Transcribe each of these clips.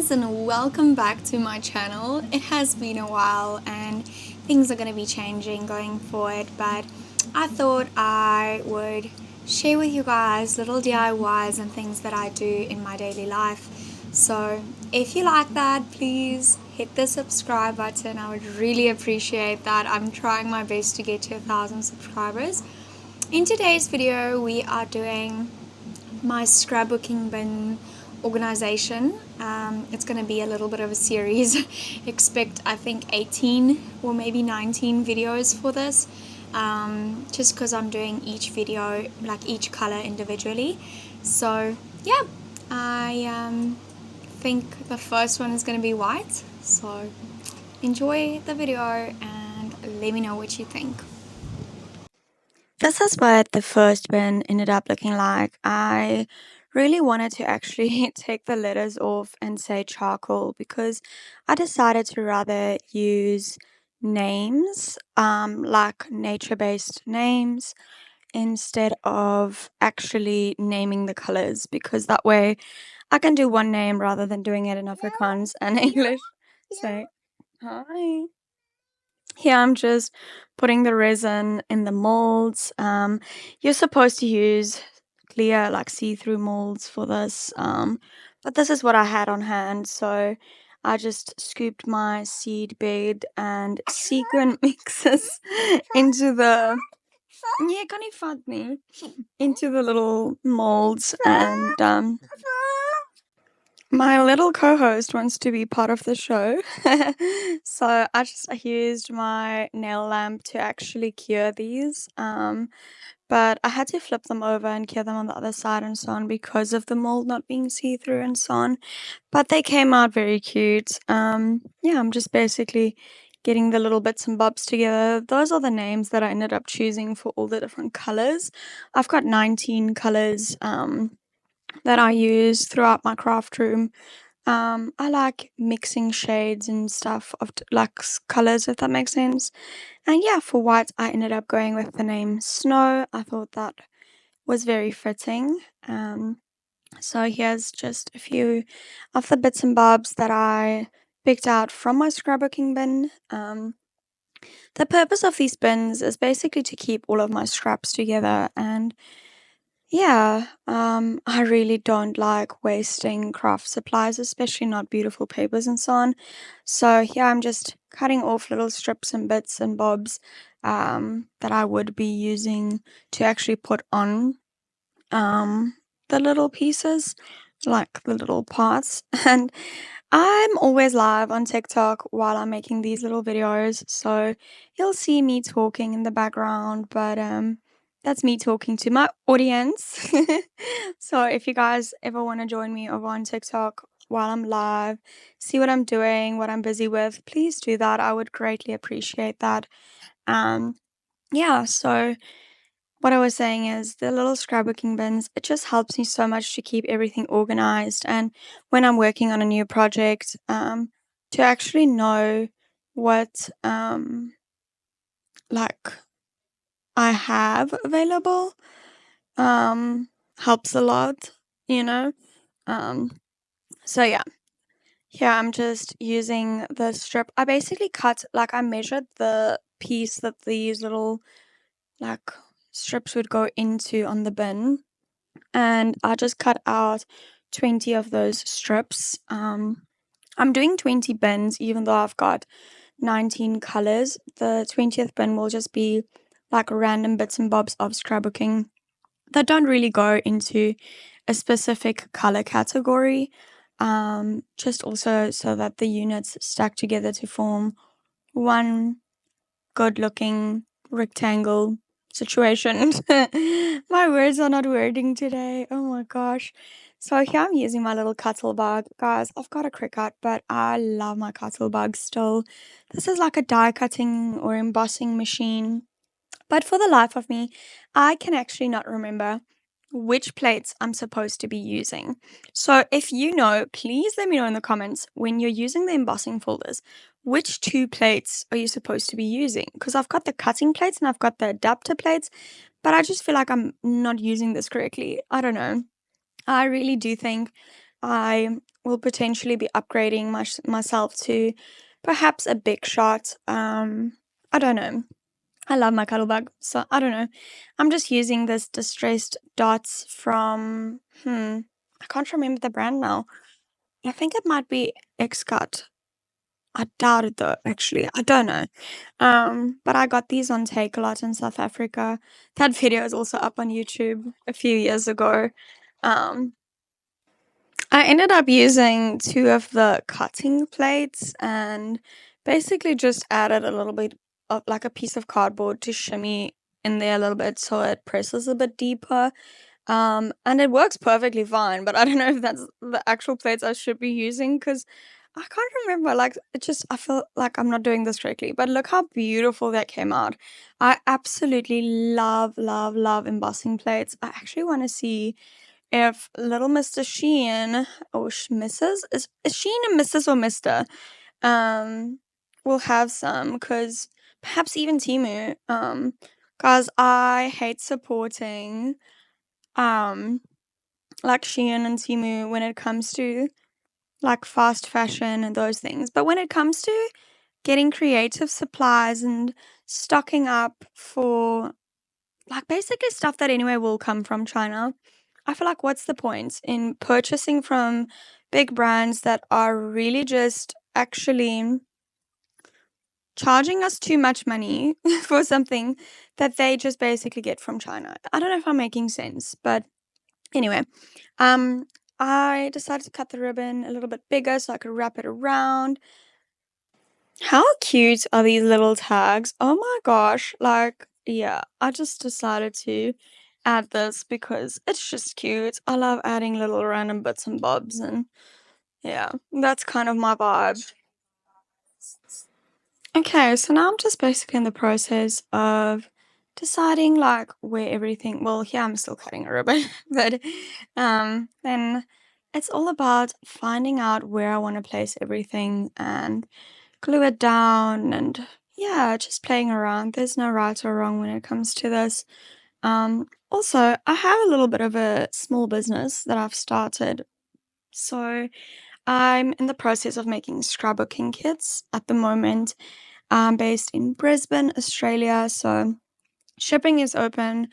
guys, and welcome back to my channel. It has been a while and things are going to be changing going forward, but I thought I would share with you guys little DIYs and things that I do in my daily life. So if you like that, please hit the subscribe button. I would really appreciate that. I'm trying my best to get to 1,000 subscribers. In today's video, we are doing my scrapbooking bin organization. It's going to be a little bit of a series. Expect, I think, 18 or maybe 19 videos for this, just because I'm doing each video, like each color individually. So yeah, I think the first one is going to be white. So enjoy the video and let me know what you think. This is what the first bin ended up looking like. I really wanted to actually take the letters off and say charcoal because I decided to rather use names, like nature-based names, instead of actually naming the colors, because that way I can do one name rather than doing it in Afrikaans and English. So, hi. Here I'm just putting the resin in the molds. You're supposed to use clear, like see-through molds for this, but this is what I had on hand, so I just scooped my seed bed and sequin mixes into the into the little molds, and my little co-host wants to be part of the show. So I used my nail lamp to actually cure these. But I had to flip them over and cure them on the other side and so on because of the mold not being see-through and so on. But they came out very cute. Yeah, I'm just basically getting the little bits and bobs together. Those are the names that I ended up choosing for all the different colors. I've got 19 colors that I use throughout my craft room. I like mixing shades and stuff of colors, if that makes sense. And yeah, for white, I ended up going with the name Snow. I thought that was very fitting. So here's just a few of the bits and bobs that I picked out from my scrapbooking bin. The purpose of these bins is basically to keep all of my scraps together, and yeah, I really don't like wasting craft supplies, especially not beautiful papers and so on. So here I'm just cutting off little strips and bits and bobs that I would be using to actually put on the little pieces, like the little parts. And I'm always live on TikTok while I'm making these little videos, so you'll see me talking in the background, but that's me talking to my audience. So if you guys ever want to join me over on TikTok while I'm live, see what I'm doing, what I'm busy with, please do that. I would greatly appreciate that. Um, yeah, so what I was saying is the little scrapbooking bins, it just helps me so much to keep everything organized. And when I'm working on a new project, to actually know what like I have available helps a lot, you know. Um, so yeah, here I'm just using the strip. I basically I measured the piece that these little like strips would go into on the bin, and I just cut out 20 of those strips. I'm doing 20 bins even though I've got 19 colors. The 20th bin will just be like random bits and bobs of scrapbooking that don't really go into a specific color category. Just also so that the units stack together to form one good looking rectangle situation. My words are not wording today. Oh my gosh. So here I'm using my little cuttle bug. Guys, I've got a Cricut, but I love my cuttle bug still. This is like a die cutting or embossing machine. But for the life of me, I can actually not remember which plates I'm supposed to be using. So if you know, please let me know in the comments when you're using the embossing folders, which two plates are you supposed to be using? Because I've got the cutting plates and I've got the adapter plates, but I just feel like I'm not using this correctly. I don't know. I really do think I will potentially be upgrading myself to perhaps a big shot. I don't know. I love my cuddle bug, so I don't know. I'm just using this distressed dots from I can't remember the brand now. I think it might be Xcut. I doubt it though, actually. I don't know. But I got these on Take a Lot in South Africa. That video is also up on YouTube a few years ago. Um, I ended up using two of the cutting plates and basically just added a little bit of like a piece of cardboard to shimmy in there a little bit so it presses a bit deeper. And it works perfectly fine, but I don't know if that's the actual plates I should be using because I can't remember. Like, I feel like I'm not doing this correctly. But look how beautiful that came out. I absolutely love, love, love embossing plates. I actually want to see if little Mr. Shein or Mrs. Is Shein a Mrs. or Mr. Um will have some because perhaps even Timu. Guys, I hate supporting um like Shein and Timu when it comes to like fast fashion and those things. But when it comes to getting creative supplies and stocking up for like basically stuff that anyway will come from China, I feel like what's the point in purchasing from big brands that are really just actually charging us too much money for something that they just basically get from China? I don't know if I'm making sense, but anyway, um, I decided to cut the ribbon a little bit bigger so I could wrap it around. How cute are these little tags? Oh my gosh. Like, yeah, I just decided to add this because it's just cute. I love adding little random bits and bobs, and yeah, that's kind of my vibe. Okay, so now I'm just basically in the process of deciding like where everything, well, here I'm still cutting a ribbon, but then it's all about finding out where I want to place everything and glue it down and yeah, just playing around. There's no right or wrong when it comes to this. Also, I have a little bit of a small business that I've started. So I'm in the process of making scrapbooking kits at the moment. I'm based in Brisbane, Australia. So shipping is open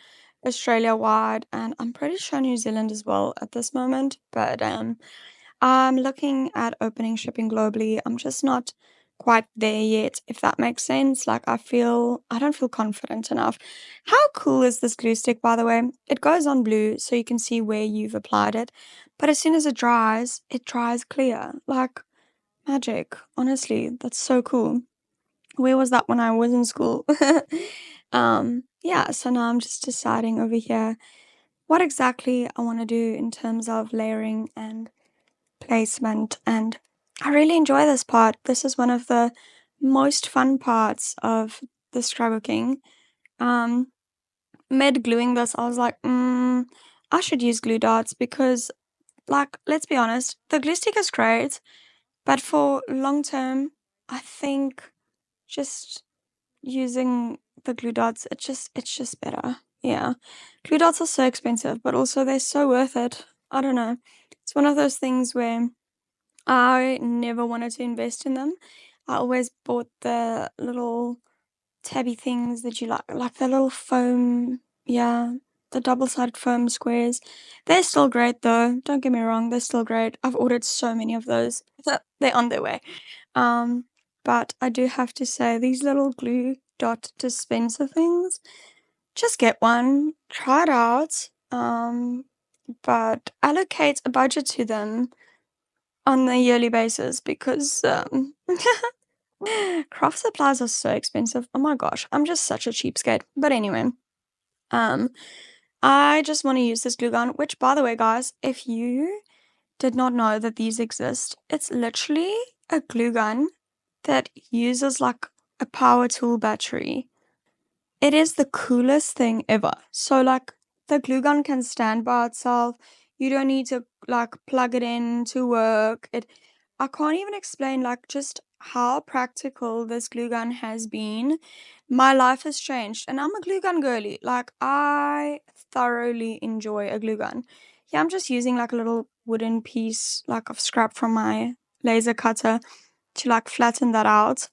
Australia wide, and I'm pretty sure New Zealand as well at this moment. But I'm looking at opening shipping globally. I'm just not quite there yet, if that makes sense. Like I don't feel confident enough. How cool is this glue stick, by the way? It goes on blue so you can see where you've applied it. But as soon as it dries clear. Like magic. Honestly, that's so cool. Where was that when I was in school? Yeah, so now I'm just deciding over here what exactly I want to do in terms of layering and placement, and I really enjoy this part. This is one of the most fun parts of the scrapbooking. Um, Mid gluing this, I was like, I should use glue dots because, like, let's be honest, the glue stick is great, but for long term, I think just using the glue dots, it's just better. Yeah, glue dots are so expensive, but also they're so worth it. I don't know. It's one of those things where I never wanted to invest in them. I always bought the little tabby things that you like the little foam, yeah, the double-sided foam squares. They're still great though. Don't get me wrong, they're still great. I've ordered so many of those. They're on their way. Um, but I do have to say these little glue dot dispenser things, just get one, try it out. But allocate a budget to them on a yearly basis because craft supplies are so expensive. Oh my gosh, I'm just such a cheapskate. But anyway, um, I just want to use this glue gun, which by the way, guys, if you did not know that these exist, it's literally a glue gun that uses like a power tool battery. It is the coolest thing ever. So like the glue gun can stand by itself. You don't need to like plug it in to work. It I can't even explain like just how practical this glue gun has been. My life has changed and I'm a glue gun girly. Like I thoroughly enjoy a glue gun. Yeah, I'm just using like a little wooden piece like of scrap from my laser cutter to like flatten that out.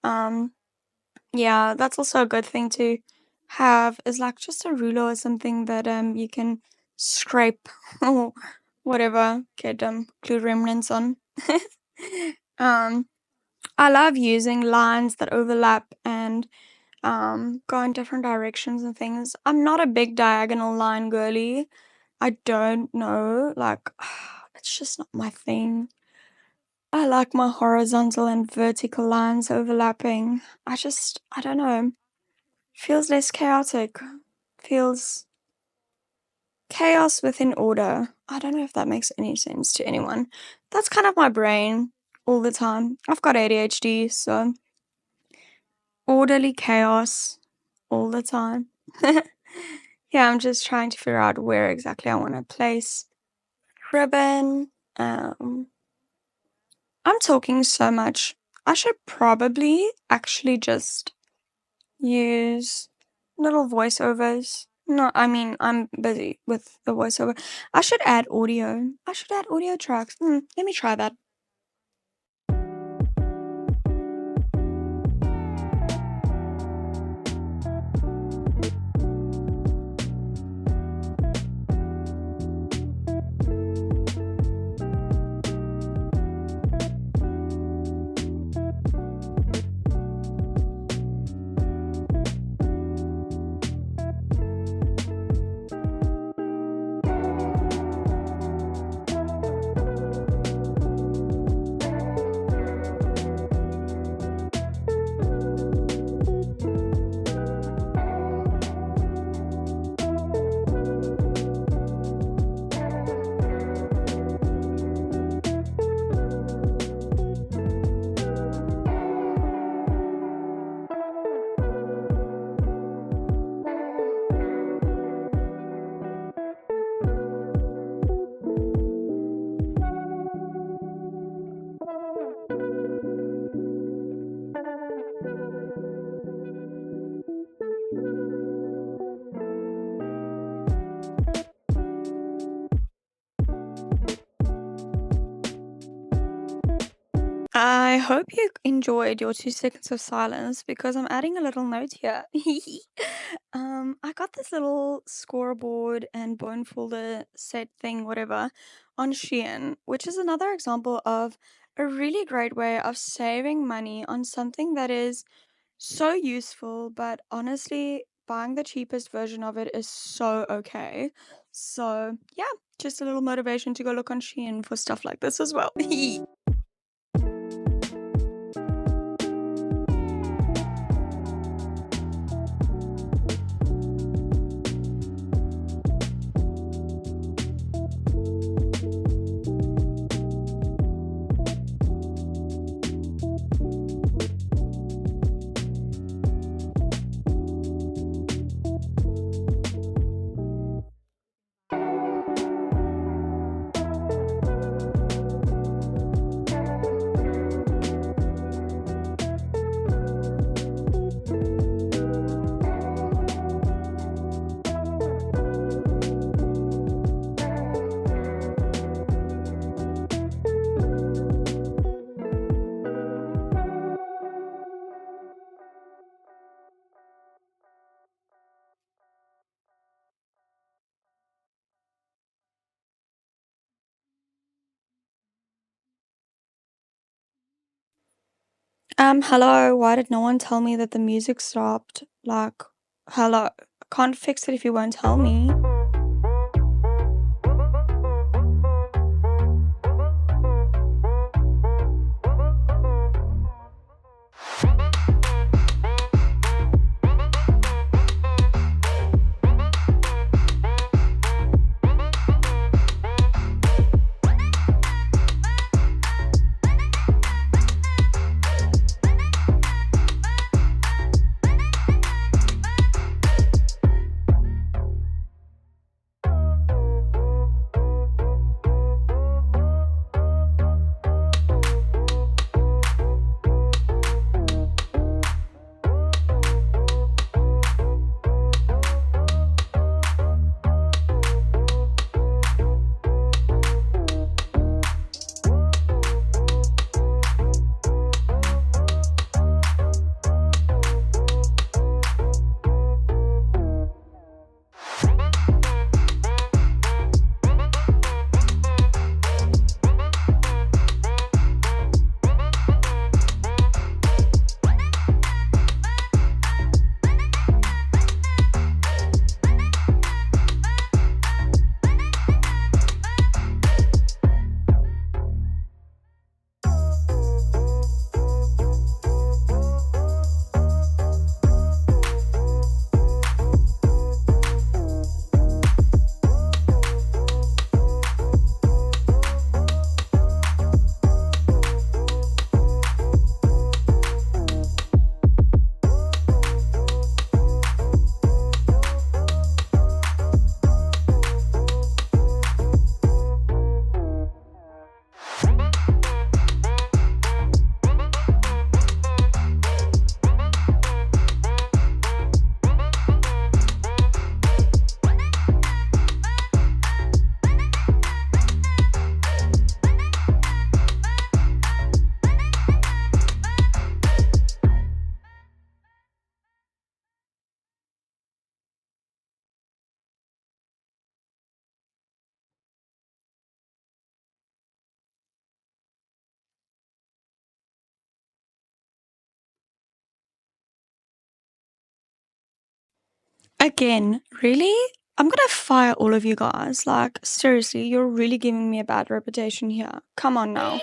Yeah, that's also a good thing to have is like just a ruler or something that you can scrape or whatever, get glue remnants on. um I love using lines that overlap and go in different directions and things. I'm not a big diagonal line girly. I don't know, like it's just not my thing. I like my horizontal and vertical lines overlapping. I don't know. Feels less chaotic. Feels chaos within order. I don't know if that makes any sense to anyone. That's kind of my brain all the time. I've got ADHD, so orderly chaos all the time. Yeah, I'm just trying to figure out where exactly I want to place ribbon. Um, I'm talking so much. I should probably actually just use little voiceovers. No, I mean, I'm busy with the voiceover. I should add audio. I should add audio tracks. Let me try that. I hope you enjoyed your 2 seconds of silence because I'm adding a little note here. I got this little scoreboard and bone folder set thing, whatever, on Shein, which is another example of a really great way of saving money on something that is so useful, but honestly, buying the cheapest version of it is so okay. So, yeah, just a little motivation to go look on Shein for stuff like this as well. Hello, why did no one tell me that the music stopped? Like, hello, can't fix it if you won't tell me. Again, really? I'm gonna fire all of you guys. Like, seriously, you're really giving me a bad reputation here. Come on now.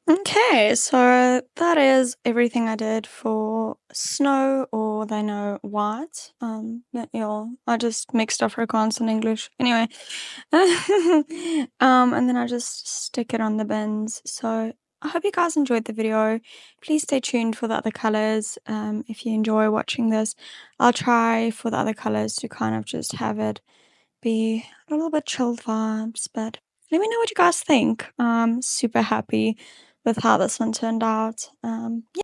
Okay, so that is everything I did for snow, or they know white. I just mixed Afrikaans and English. Anyway, and then I just stick it on the bins. So I hope you guys enjoyed the video. Please stay tuned for the other colors. If you enjoy watching this, I'll try for the other colors to kind of just have it be a little bit chill vibes, but let me know what you guys think. I'm super happy with how this one turned out.